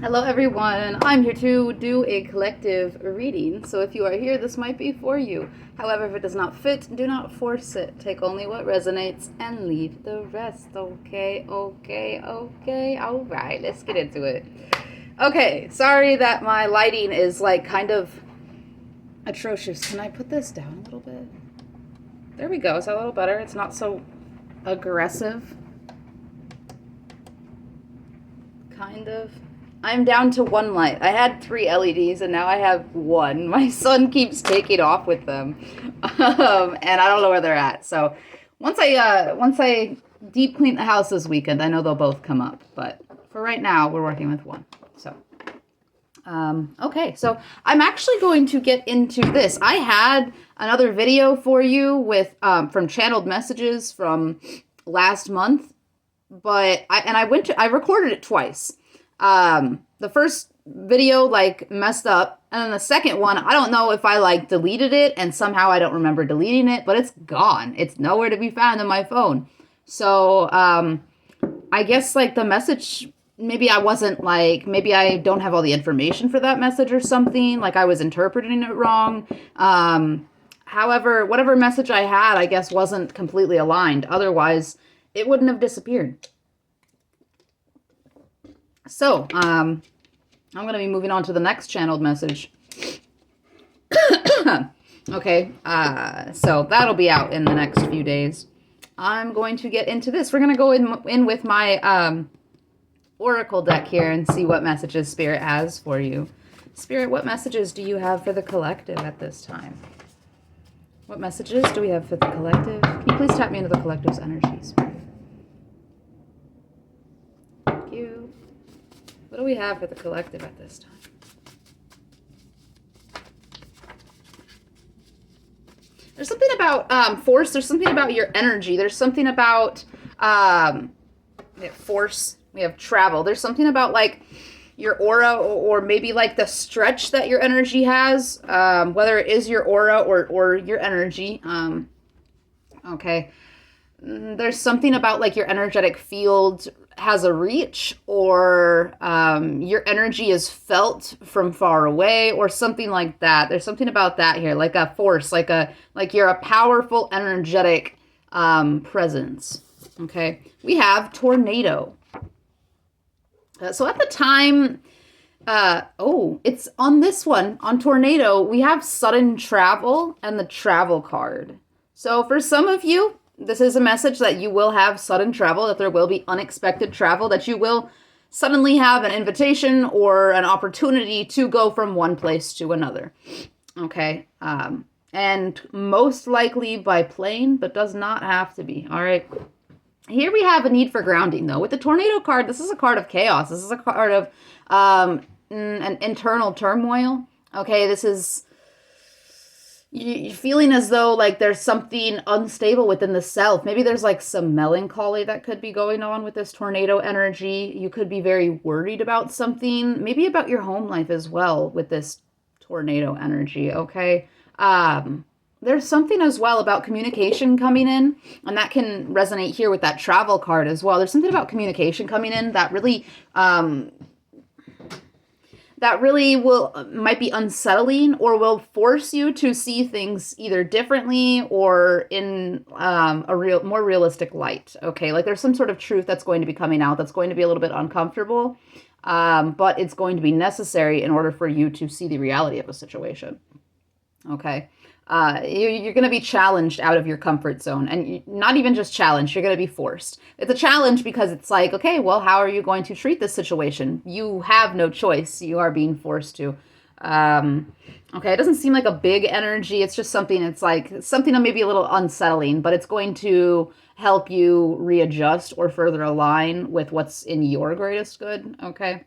Hello everyone, I'm here to do a collective reading, so if you are here, this might be for you. However, if it does not fit, do not force it. Take only what resonates and leave the rest, okay? Alright, let's get into it. Okay, sorry that my lighting is like kind of atrocious. Can I put this down a little bit? There we go, is that a little better? It's not so aggressive. Kind of. I'm down to one light. I had 3 LEDs and now I have 1. My son keeps taking off with them, and I don't know where they're at. So once I deep clean the house this weekend, I know they'll both come up. But for right now, we're working with 1. So okay, so I'm actually going to get into this. I had another video for you with from channeled messages from last month, but I recorded it twice. The first video like messed up, and then the second one, I don't know if I like deleted it and somehow I don't remember deleting it, but it's gone. It's nowhere to be found on my phone. So, I guess like the message, maybe I don't have all the information for that message or something, like I was interpreting it wrong. However, whatever message I had, I guess wasn't completely aligned. Otherwise, it wouldn't have disappeared. So, I'm going to be moving on to the next channeled message. Okay, so that'll be out in the next few days. I'm going to get into this. We're going to go in with my oracle deck here and see what messages Spirit has for you. Spirit, what messages do you have for the collective at this time? What messages do we have for the collective? Can you please tap me into the collective's energy, Spirit? Thank you. What do we have for the collective at this time? There's something about force. There's something about your energy. There's something about we have force. We have travel. There's something about like your aura or maybe like the stretch that your energy has, whether it is your aura or your energy. Okay. There's something about like your energetic field has a reach, or your energy is felt from far away, or something like that. There's something about that here, like a force, like you're a powerful, energetic presence. Okay, we have tornado. So at the time, it's on this one, on tornado, we have sudden travel and the travel card. So for some of you, this is a message that you will have sudden travel, that there will be unexpected travel, that you will suddenly have an invitation or an opportunity to go from one place to another. Okay. And most likely by plane, but does not have to be. All right. Here we have a need for grounding, though. With the tornado card, this is a card of chaos. This is a card of an internal turmoil. Okay. This is you're feeling as though like there's something unstable within the self. Maybe there's like some melancholy that could be going on with this tornado energy. You could be very worried about something, maybe about your home life as well with this tornado energy, okay? There's something as well about communication coming in, and that can resonate here with that travel card as well. There's something about communication coming in that really might be unsettling, or will force you to see things either differently or in more realistic light. Okay, like there's some sort of truth that's going to be coming out that's going to be a little bit uncomfortable, but it's going to be necessary in order for you to see the reality of a situation. Okay. You're going to be challenged out of your comfort zone, and not even just challenged, you're going to be forced. It's a challenge because it's like, okay, well, how are you going to treat this situation? You have no choice. You are being forced to. Okay, it doesn't seem like a big energy. It's just something, it's like something that may be a little unsettling, but it's going to help you readjust or further align with what's in your greatest good. Okay.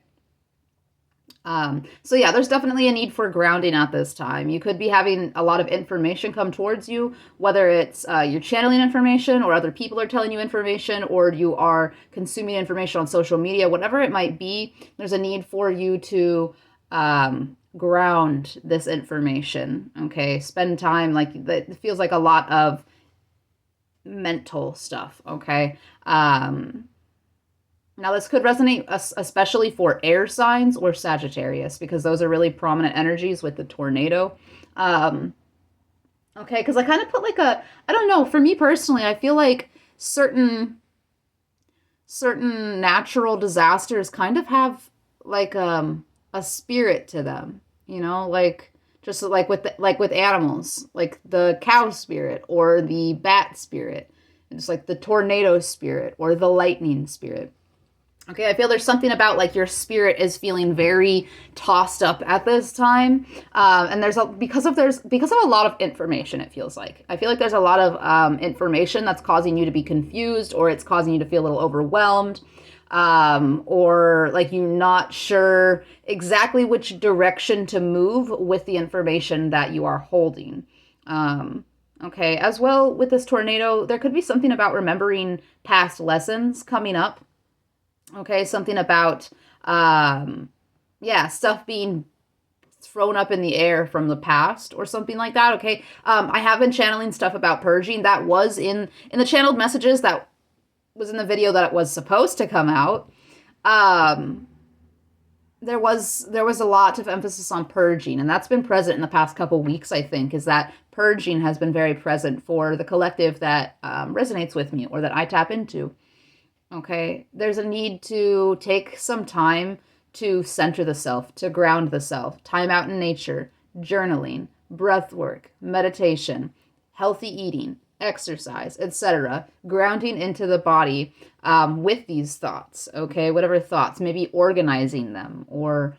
So yeah, there's definitely a need for grounding at this time. You could be having a lot of information come towards you, whether it's you're channeling information, or other people are telling you information, or you are consuming information on social media, whatever it might be. There's a need for you to ground this information. Okay, spend time, like it feels like a lot of mental stuff. Okay. Now, this could resonate especially for air signs or Sagittarius, because those are really prominent energies with the tornado. Um, okay, because I kind of put like I don't know, for me personally, I feel like certain natural disasters kind of have like a spirit to them, you know, like just like with animals, like the cow spirit or the bat spirit. It's like the tornado spirit or the lightning spirit. Okay, I feel there's something about like your spirit is feeling very tossed up at this time, and because of a lot of information. It feels like I feel like there's a lot of information that's causing you to be confused, or it's causing you to feel a little overwhelmed, or like you're not sure exactly which direction to move with the information that you are holding. Okay, as well with this tornado, there could be something about remembering past lessons coming up. Okay, something about, yeah, stuff being thrown up in the air from the past or something like that. Okay, I have been channeling stuff about purging. That was in the channeled messages that was in the video that it was supposed to come out. There was a lot of emphasis on purging, and that's been present in the past couple weeks. I think is that purging has been very present for the collective that resonates with me or that I tap into. Okay, there's a need to take some time to center the self, to ground the self, time out in nature, journaling, breath work, meditation, healthy eating, exercise, etc. Grounding into the body with these thoughts, okay, whatever thoughts, maybe organizing them or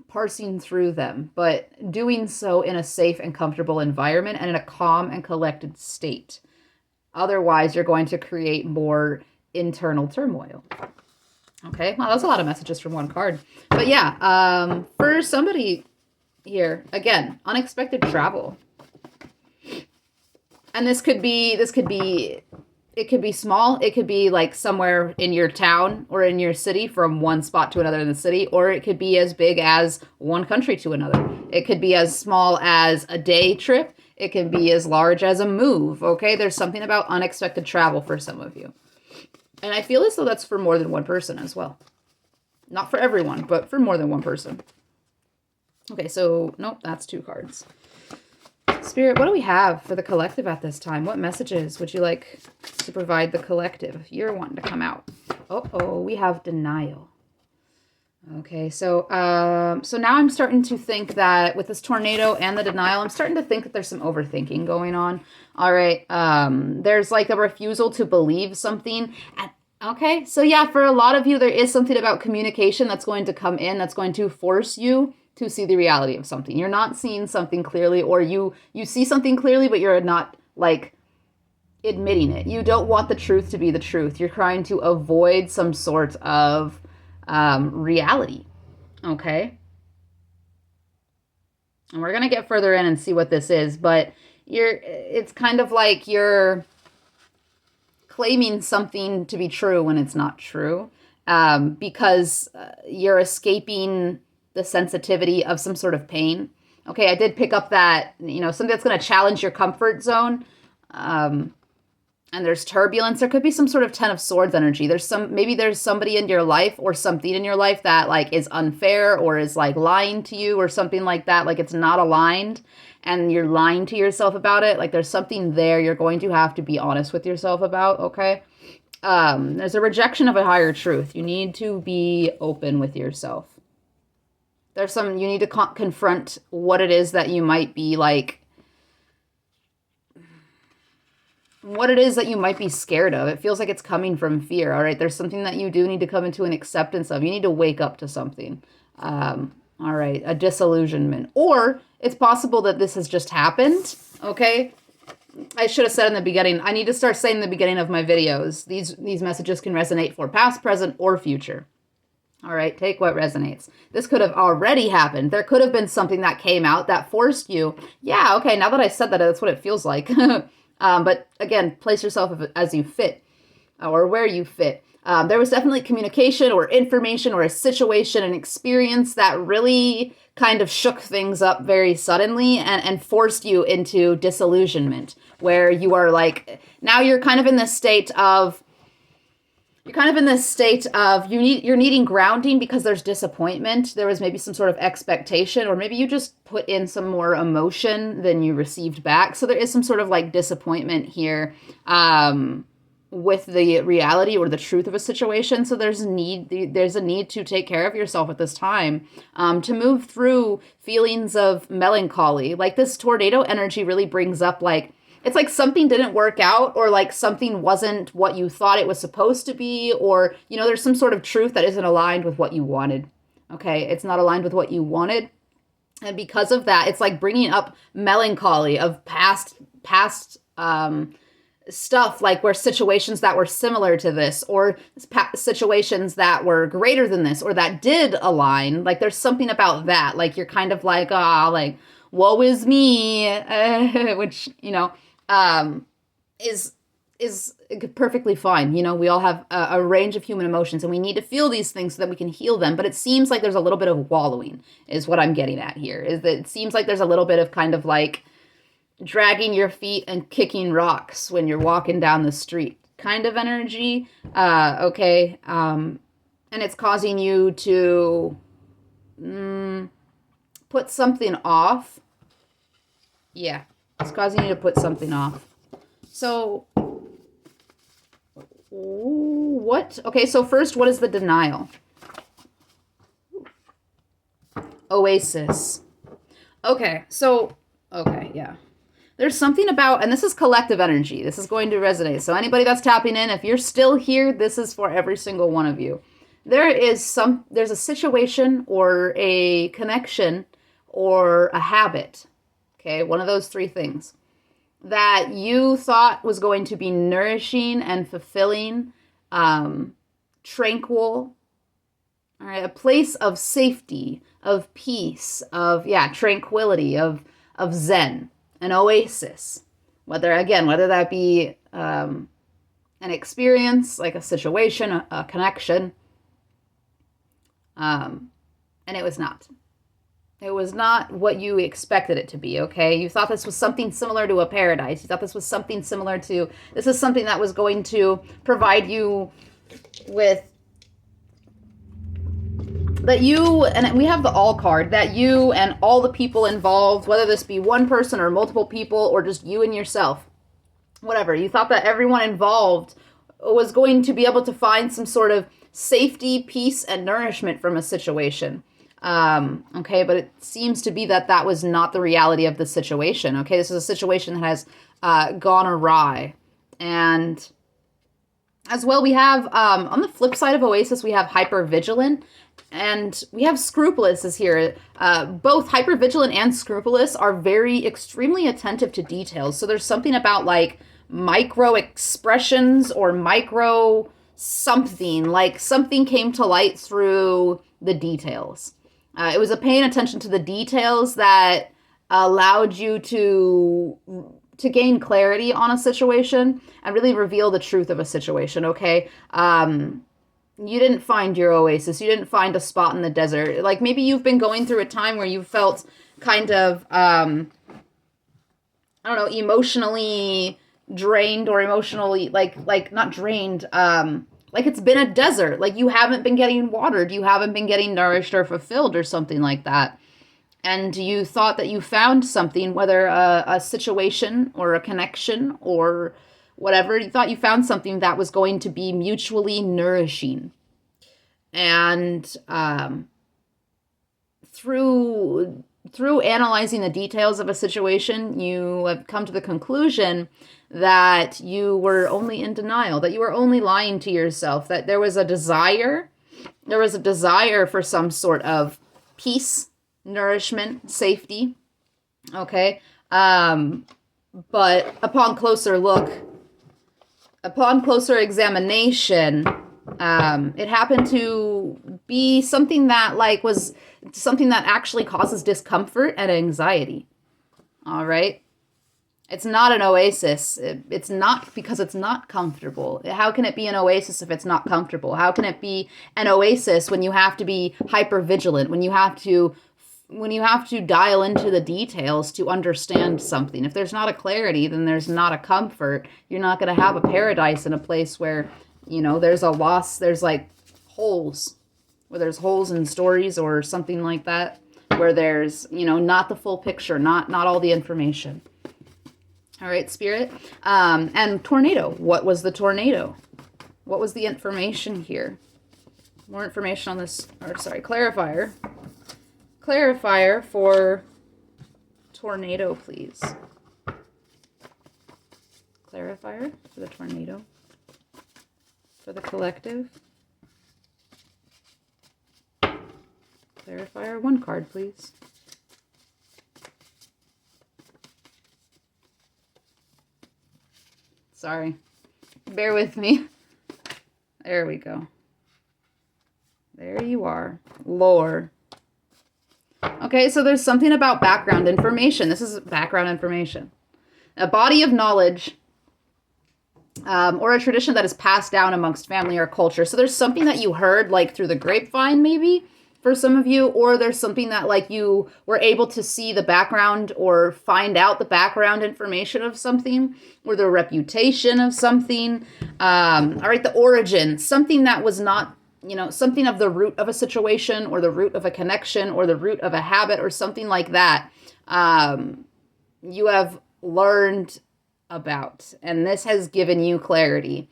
parsing through them, but doing so in a safe and comfortable environment and in a calm and collected state. Otherwise, you're going to create more internal turmoil. Okay, well, that's a lot of messages from one card. But yeah, for somebody here, again, unexpected travel. And it could be small. It could be like somewhere in your town or in your city from one spot to another in the city, or it could be as big as one country to another. It could be as small as a day trip. It can be as large as a move, okay? There's something about unexpected travel for some of you. And I feel as though that's for more than one person as well. Not for everyone, but for more than one person. Okay, so, nope, that's 2 cards. Spirit, what do we have for the collective at this time? What messages would you like to provide the collective if you're wanting to come out? Oh, we have denial. Okay, so now I'm starting to think that with this tornado and the denial, I'm starting to think that there's some overthinking going on. All right, there's like a refusal to believe something. Okay, so yeah, for a lot of you, there is something about communication that's going to come in, that's going to force you to see the reality of something. You're not seeing something clearly, or you see something clearly, but you're not like admitting it. You don't want the truth to be the truth. You're trying to avoid some sort of reality. Okay. And we're going to get further in and see what this is, but it's kind of like you're claiming something to be true when it's not true, because you're escaping the sensitivity of some sort of pain. Okay, I did pick up that, something that's going to challenge your comfort zone. And there's turbulence. There could be some sort of 10 of Swords energy. Maybe there's somebody in your life or something in your life that like is unfair or is like lying to you or something like that. Like it's not aligned and you're lying to yourself about it. Like there's something there you're going to have to be honest with yourself about. Okay. There's a rejection of a higher truth. You need to be open with yourself. You need to confront what it is that you might be like, what it is that you might be scared of. It feels like it's coming from fear. All right. There's something that you do need to come into an acceptance of. You need to wake up to something. All right. A disillusionment. Or it's possible that this has just happened. Okay. I should have said in the beginning, I need to start saying in the beginning of my videos, these messages can resonate for past, present, or future. All right. Take what resonates. This could have already happened. There could have been something that came out that forced you. Yeah. Okay. Now that I said that, that's what it feels like. But again, place yourself as you fit or where you fit. There was definitely communication or information or a situation, an experience that really kind of shook things up very suddenly and forced you into disillusionment, where you are like, now you're kind of in this state of, You're kind of in this state of you're needing grounding because there's disappointment. There was maybe some sort of expectation, or maybe you just put in some more emotion than you received back. So there is some sort of like disappointment here with the reality or the truth of a situation. So there's a need to take care of yourself at this time, to move through feelings of melancholy. Like this tornado energy really brings up like, it's like something didn't work out, or like something wasn't what you thought it was supposed to be, or, there's some sort of truth that isn't aligned with what you wanted. Okay. It's not aligned with what you wanted. And because of that, it's like bringing up melancholy of past, stuff, like where situations that were similar to this, or situations that were greater than this, or that did align. Like there's something about that. Like you're kind of like, like, woe is me, which, is perfectly fine. We all have a range of human emotions, and we need to feel these things so that we can heal them. But it seems like there's a little bit of wallowing is what I'm getting at here, is that it seems like there's a little bit of kind of like dragging your feet and kicking rocks when you're walking down the street kind of energy. Okay. And it's causing you to put something off. Yeah. It's causing you to put something off. So, what? Okay, so first, what is the denial? Oasis. Okay, yeah. There's something about, and this is collective energy. This is going to resonate. So anybody that's tapping in, if you're still here, this is for every single one of you. There's a situation or a connection or a habit. Okay, one of those three things that you thought was going to be nourishing and fulfilling, tranquil, all right, a place of safety, of peace, of tranquility, of zen, an oasis. Whether that be an experience, like a situation, a connection, and it was not. It was not what you expected it to be, okay? You thought this was something similar to a paradise. You thought this was something similar to, this is something that was going to provide you with, that you, and we have the all card, that you and all the people involved, whether this be one person or multiple people or just you and yourself, whatever, you thought that everyone involved was going to be able to find some sort of safety, peace, and nourishment from a situation. Okay, but it seems to be that was not the reality of the situation. Okay, this is a situation that has gone awry. And as well, we have, on the flip side of Oasis, we have hypervigilant, and we have scrupulous is here. Both hypervigilant and scrupulous are very extremely attentive to details. So there's something about like micro expressions or micro something, like something came to light through the details. It was a paying attention to the details that allowed you to gain clarity on a situation and really reveal the truth of a situation, okay? You didn't find your oasis. You didn't find a spot in the desert. Like maybe you've been going through a time where you felt kind of, emotionally drained, or emotionally, like not drained, like it's been a desert, like you haven't been getting watered, you haven't been getting nourished or fulfilled or something like that. And you thought that you found something, whether a situation or a connection or whatever, you thought you found something that was going to be mutually nourishing. And through analyzing the details of a situation, you have come to the conclusion that you were only in denial, that you were only lying to yourself, that there was a desire for some sort of peace, nourishment, safety, okay? But upon closer examination, it happened to be something that was something that actually causes discomfort and anxiety, all right? It's not an oasis. It's not, because it's not comfortable. How can it be an oasis if it's not comfortable? How can it be an oasis when you have to be hyper vigilant, when you have to dial into the details to understand something? If there's not a clarity, then there's not a comfort. You're not going to have a paradise in a place where You know, there's a loss, there's like holes, where there's holes in stories or something like that, where there's, you know, not the full picture, not all the information. All right, Spirit. And tornado. What was the tornado? What was the information here? More information on this, or sorry, clarifier. Clarifier for tornado, please. Clarifier for the tornado. For the collective. Clarifier, one card, please. Sorry. Bear with me. There we go. There you are. Lore. Okay, so there's something about background information. This is background information. A body of knowledge or a tradition that is passed down amongst family or culture. So there's something that you heard like through the grapevine maybe for some of you, or there's something that like you were able to see the background or find out the background information of something, or the reputation of something. All right, the origin, something that was not, you know, something of the root of a situation or the root of a connection or the root of a habit or something like that. You have learned about, and this has given you clarity.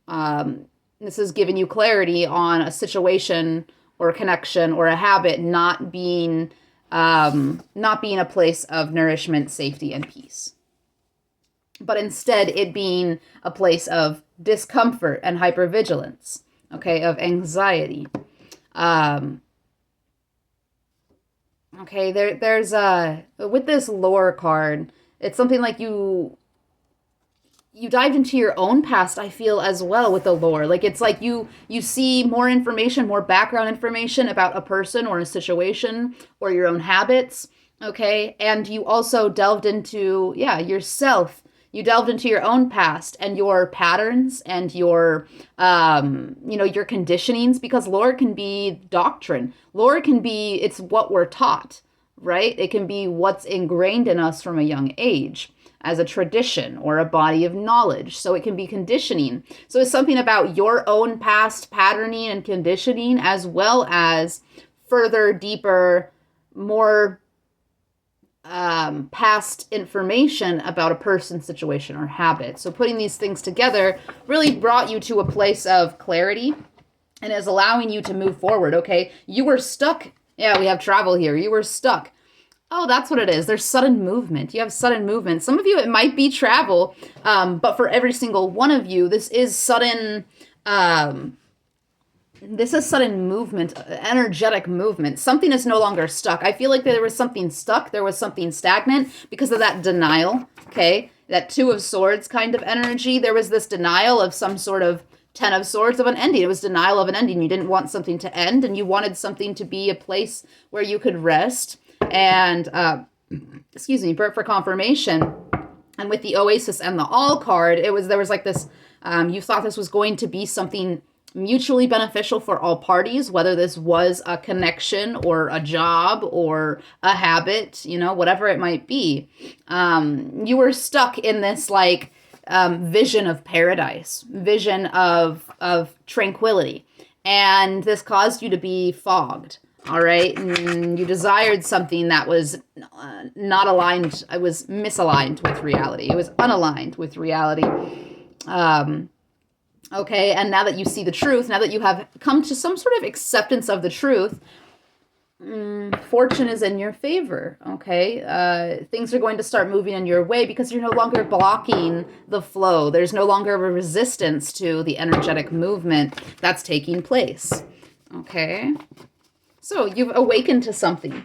This has given you clarity on a situation or a connection or a habit not being a place of nourishment, safety, and peace, but instead it being a place of discomfort and hypervigilance, okay, of anxiety. Okay, there's with this lore card, it's something like you dived into your own past, I feel, as well with the lore. Like, it's like you see more information, more background information about a person or a situation or your own habits, okay? And you also delved into, yourself. You delved into your own past and your patterns and your, your conditionings, because lore can be doctrine. Lore can be, it's what we're taught, right? It can be what's ingrained in us from a young age as a tradition or a body of knowledge. So it can be conditioning. So it's something about your own past patterning and conditioning, as well as further, deeper, more past information about a person, situation, or habit. So putting these things together really brought you to a place of clarity and is allowing you to move forward, okay? You were stuck. Yeah, we have travel here. You were stuck. Oh, that's what it is. There's sudden movement. You have sudden movement. Some of you, it might be travel, but for every single one of you, this is sudden movement, energetic movement. Something is no longer stuck. I feel like there was something stuck. There was something stagnant because of that denial, okay? That Two of Swords kind of energy. There was this denial of some sort of Ten of Swords of an ending. It was denial of an ending. You didn't want something to end, and you wanted something to be a place where you could rest. And, for confirmation, and with the Oasis and the All card, there was like this, you thought this was going to be something mutually beneficial for all parties, whether this was a connection or a job or a habit, whatever it might be. You were stuck in this like vision of paradise, vision of tranquility, and this caused you to be fogged. All right, and you desired something that was not aligned. It was misaligned with reality. It was unaligned with reality. Okay, and now that you see the truth, now that you have come to some sort of acceptance of the truth, fortune is in your favor, okay? Things are going to start moving in your way because you're no longer blocking the flow. There's no longer a resistance to the energetic movement that's taking place, okay? So you've awakened to something.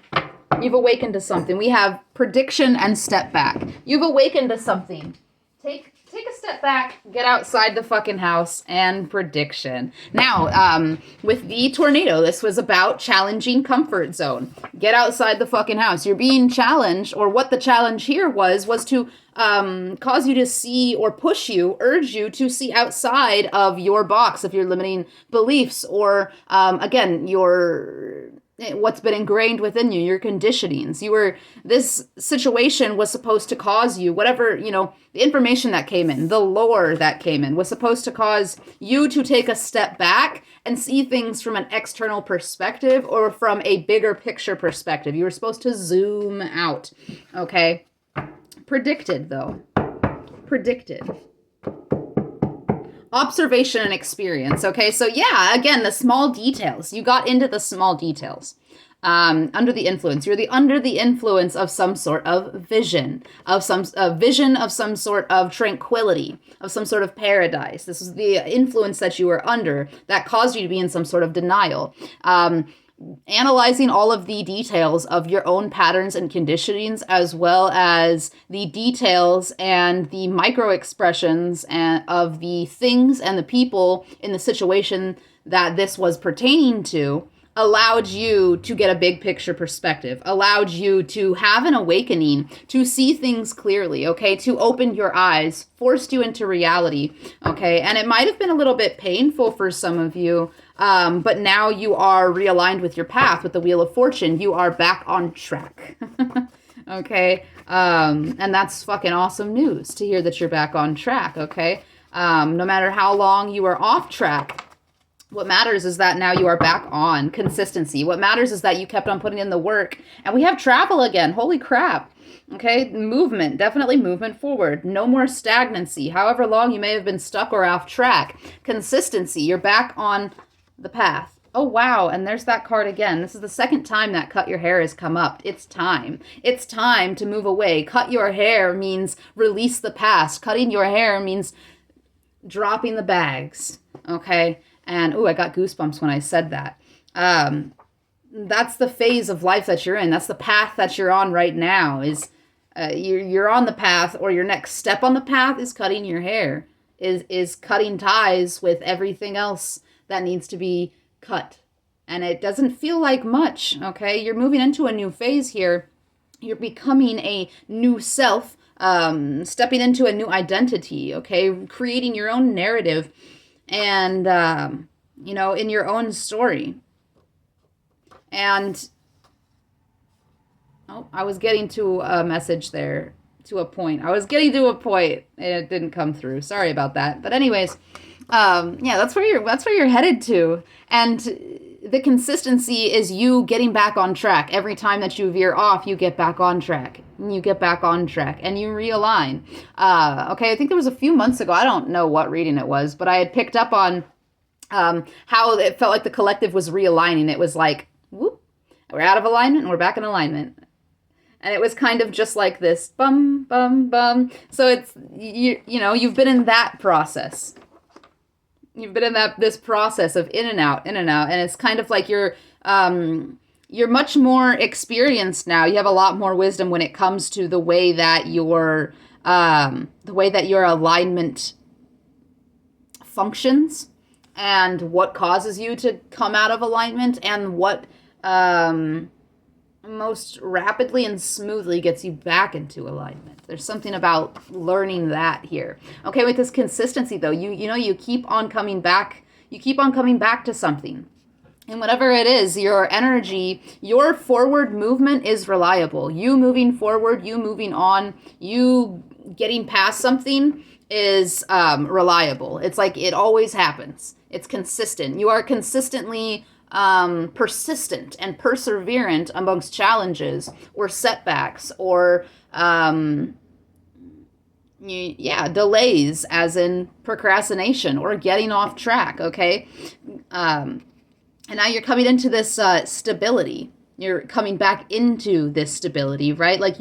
You've awakened to something. We have prediction and step back. You've awakened to something. Take a step back, get outside the fucking house, and prediction. Now, with the tornado, this was about challenging comfort zone. Get outside the fucking house. You're being challenged, or what the challenge here was to cause you to see or urge you to see outside of your box, of your limiting beliefs, or, again, your what's been ingrained within you, your conditionings. This situation was supposed to cause you, whatever, the information that came in, the lore that came in, was supposed to cause you to take a step back and see things from an external perspective or from a bigger picture perspective. You were supposed to zoom out, okay? Predicted, though. Predicted. Observation and experience. Okay, so yeah, again, the small details. You got into the small details. Under the influence, you're under the influence of some sort of vision, of some vision of some sort of tranquility, of some sort of paradise. This is the influence that you were under that caused you to be in some sort of denial. Analyzing all of the details of your own patterns and conditionings, as well as the details and the micro expressions of the things and the people in the situation that this was pertaining to, allowed you to get a big picture perspective, allowed you to have an awakening, to see things clearly, okay, to open your eyes, forced you into reality, okay, and it might have been a little bit painful for some of you, but now you are realigned with your path, with the Wheel of Fortune. You are back on track, okay, and that's fucking awesome news to hear that you're back on track, okay, no matter how long you were off track. What matters is that now you are back on consistency. What matters is that you kept on putting in the work. And we have travel again. Holy crap. Okay, movement. Definitely movement forward. No more stagnancy. However long you may have been stuck or off track. Consistency. You're back on the path. Oh, wow. And there's that card again. This is the second time that cut your hair has come up. It's time. It's time to move away. Cut your hair means release the past. Cutting your hair means dropping the bags. Okay? And, I got goosebumps when I said that. That's the phase of life that you're in. That's the path that you're on right now. You're on the path, or your next step on the path is cutting your hair, is cutting ties with everything else that needs to be cut. And it doesn't feel like much, okay? You're moving into a new phase here. You're becoming a new self, stepping into a new identity, okay? Creating your own narrative. And, in your own story. And, I was getting to a message there, to a point. I was getting to a point, and it didn't come through. Sorry about that. But anyways, that's where you're headed to. And the consistency is you getting back on track. Every time that you veer off, you get back on track. And you get back on track. And you realign. I think there was a few months ago, I don't know what reading it was, but I had picked up on how it felt like the collective was realigning. It was like, whoop, we're out of alignment and we're back in alignment. And it was kind of just like this, bum, bum, bum. So it's, you've been in that process. You've been in this process of in and out, and it's kind of like you're much more experienced now. You have a lot more wisdom when it comes to the way that your alignment functions, and what causes you to come out of alignment, and what most rapidly and smoothly gets you back into alignment. There's something about learning that here. Okay, with this consistency though, you keep on coming back. You keep on coming back to something. And whatever it is, your energy, your forward movement is reliable. You moving forward, you moving on, you getting past something is reliable. It's like it always happens. It's consistent. You are consistently persistent and perseverant amongst challenges or setbacks or delays, as in procrastination or getting off track, okay? And now you're coming into this stability. You're coming back into this stability, right? Like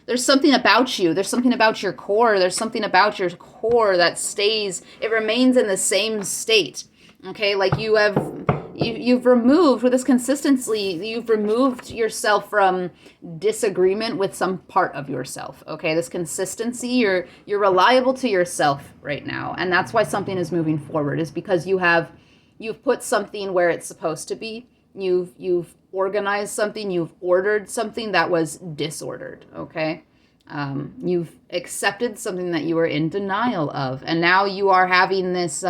there's something about you. There's something about your core. There's something about your core that stays, it remains in the same state, okay? Like you've removed, with this consistency, you've removed yourself from disagreement with some part of yourself, okay? This consistency, you're reliable to yourself right now. And that's why something is moving forward, is because you've put something where it's supposed to be. You've organized something, you've ordered something that was disordered, okay? You've accepted something that you were in denial of. And now you are having this,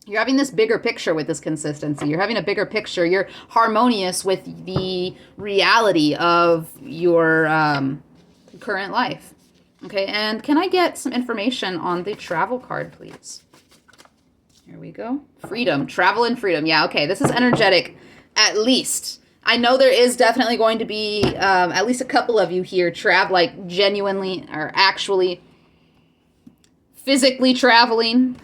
You're having this bigger picture with this consistency. You're having a bigger picture. You're harmonious with the reality of your current life. Okay, and can I get some information on the travel card, please? Here we go. Freedom, travel and freedom. Yeah, okay, this is energetic, at least. I know there is definitely going to be at least a couple of you here like genuinely or actually physically traveling.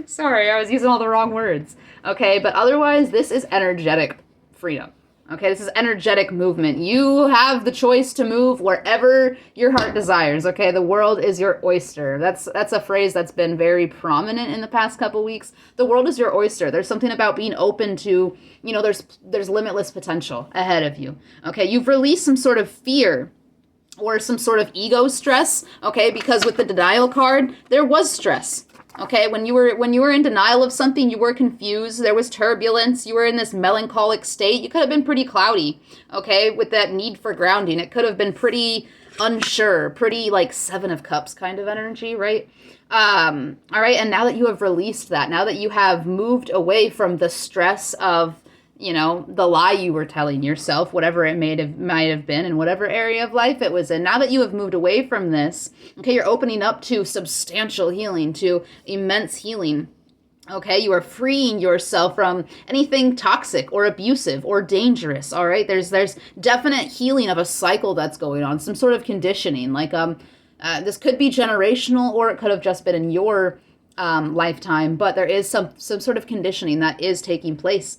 Sorry, I was using all the wrong words. Okay, but otherwise, this is energetic freedom. Okay, this is energetic movement. You have the choice to move wherever your heart desires. Okay, the world is your oyster. That's a phrase that's been very prominent in the past couple weeks. The world is your oyster. There's something about being open to, there's limitless potential ahead of you. Okay, you've released some sort of fear or some sort of ego stress. Okay, because with the denial card, there was stress. Okay, when you were in denial of something, you were confused, there was turbulence, you were in this melancholic state, you could have been pretty cloudy, okay, with that need for grounding. It could have been pretty unsure, pretty like Seven of Cups kind of energy, right? All right, and now that you have released that, now that you have moved away from the stress of the lie you were telling yourself, whatever it might have been in whatever area of life it was in. Now that you have moved away from this, okay, you're opening up to substantial healing, to immense healing. Okay, you are freeing yourself from anything toxic or abusive or dangerous. All right, there's definite healing of a cycle that's going on, some sort of conditioning. Like this could be generational, or it could have just been in your lifetime, but there is some sort of conditioning that is taking place,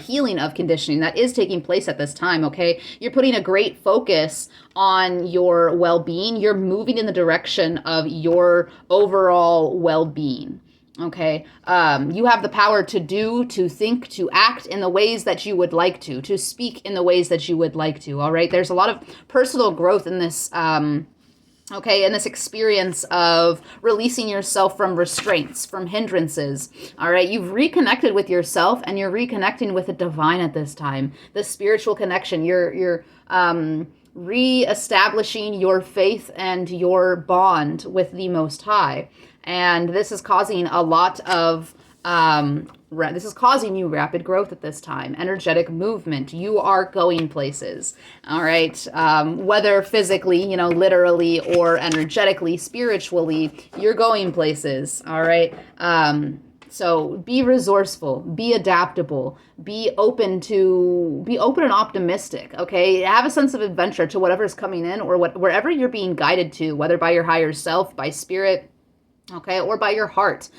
healing of conditioning that is taking place at this time. Okay, you're putting a great focus on your well-being. You're moving in the direction of your overall well-being. Okay, you have the power to do, to think, to act in the ways that you would like to speak in the ways that you would like to. All right, there's a lot of personal growth in this. Okay, and this experience of releasing yourself from restraints, from hindrances. All right, you've reconnected with yourself, and you're reconnecting with the divine at this time. The spiritual connection. You're re-establishing your faith and your bond with the Most High, and this is causing a lot of this is causing you rapid growth at this time. Energetic movement. You are going places. All right. Whether physically, literally, or energetically, spiritually, you're going places. All right. So be resourceful, be adaptable, be open and optimistic. Okay. Have a sense of adventure to whatever's coming in, or wherever you're being guided to, whether by your higher self, by spirit, okay, or by your heart.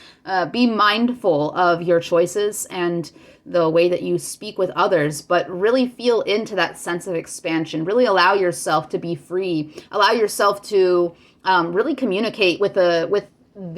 Be mindful of your choices and the way that you speak with others, but really feel into that sense of expansion. Really allow yourself to be free. Allow yourself to really communicate with the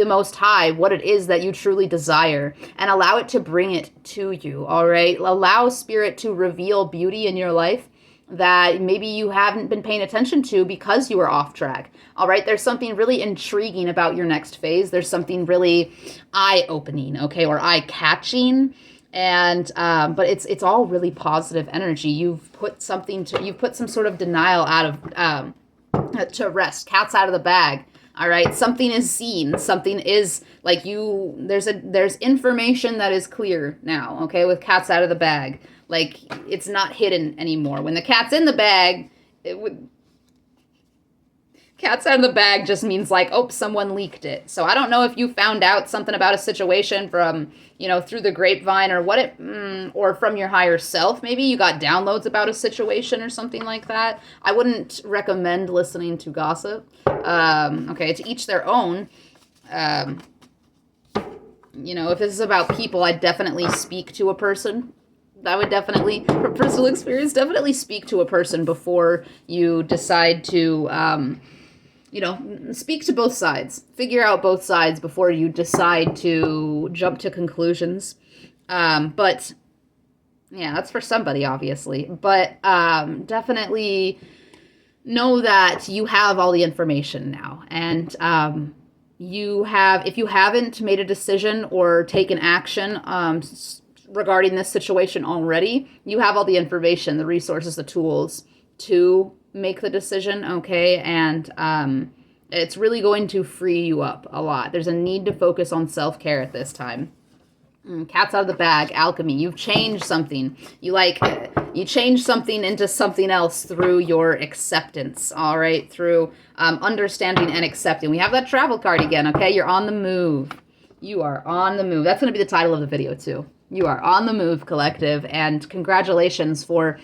Most High what it is that you truly desire, and allow it to bring it to you. All right, allow Spirit to reveal beauty in your life that maybe you haven't been paying attention to because you were off track. All right, there's something really intriguing about your next phase. There's something really eye-opening, okay, or eye-catching, and but it's all really positive energy. You've put some sort of denial out of to rest. Cat's out of the bag. All right, something is seen. Something is like there's information that is clear now, okay, with cat's out of the bag. Like, it's not hidden anymore. When the cat's in the bag, cat's out of the bag just means like, oh, someone leaked it. So I don't know if you found out something about a situation from, through the grapevine, or or from your higher self. Maybe you got downloads about a situation or something like that. I wouldn't recommend listening to gossip. Okay, to each their own. If this is about people, I'd definitely speak to a person. I would definitely, from personal experience, definitely speak to a person before you decide to, speak to both sides. Figure out both sides before you decide to jump to conclusions. But, yeah, that's for somebody, obviously. But definitely know that you have all the information now. And if you haven't made a decision or taken action, regarding this situation already, you have all the information, the resources, the tools to make the decision, okay? And it's really going to free you up a lot. There's a need to focus on self-care at this time. Cat's out of the bag, alchemy. You've changed something. You change something into something else through your acceptance, all right? Through understanding and accepting. We have that travel card again, okay? You're on the move. You are on the move. That's going to be the title of the video, too. You are on the move, collective, and congratulations for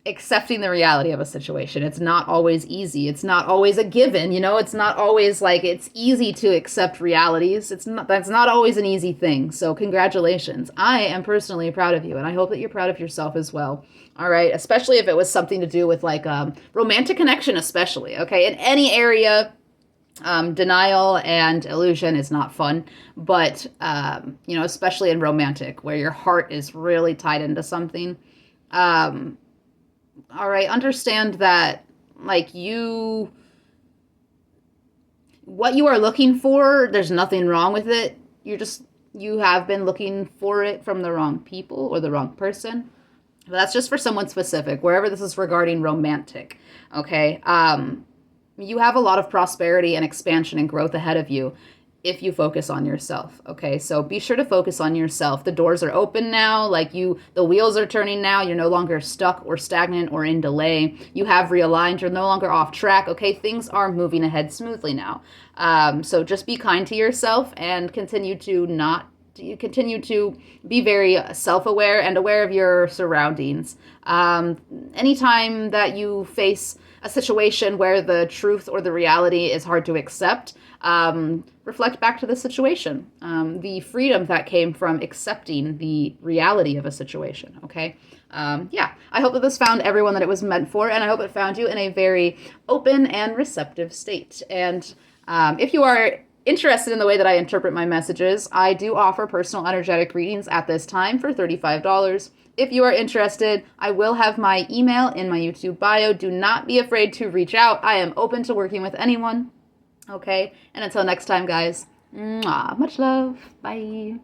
accepting the reality of a situation. It's not always easy. It's not always a given, you know? It's not always like it's easy to accept realities. That's not always an easy thing. So congratulations. I am personally proud of you, and I hope that you're proud of yourself as well. All right, especially if it was something to do with like romantic connection, especially. Okay, in any area, denial and illusion is not fun, but you know, especially in romantic, where your heart is really tied into something. All right, understand that, like, what you are looking for, there's nothing wrong with it. You have been looking for it from the wrong people or the wrong person. But that's just for someone specific, wherever this is regarding romantic, okay? You have a lot of prosperity and expansion and growth ahead of you if you focus on yourself, okay? So be sure to focus on yourself. The doors are open now, like the wheels are turning now. You're no longer stuck or stagnant or in delay. You have realigned. You're no longer off track, okay? Things are moving ahead smoothly now. So just be kind to yourself and continue to be very self-aware and aware of your surroundings. Anytime that you face a situation where the truth or the reality is hard to accept, reflect back to the situation, the freedom that came from accepting the reality of a situation, okay? Yeah, I hope that this found everyone that it was meant for, and I hope it found you in a very open and receptive state. And if you are interested in the way that I interpret my messages, I do offer personal energetic readings at this time for $35. If you are interested, I will have my email in my YouTube bio. Do not be afraid to reach out. I am open to working with anyone. Okay? And until next time, guys, much love. Bye.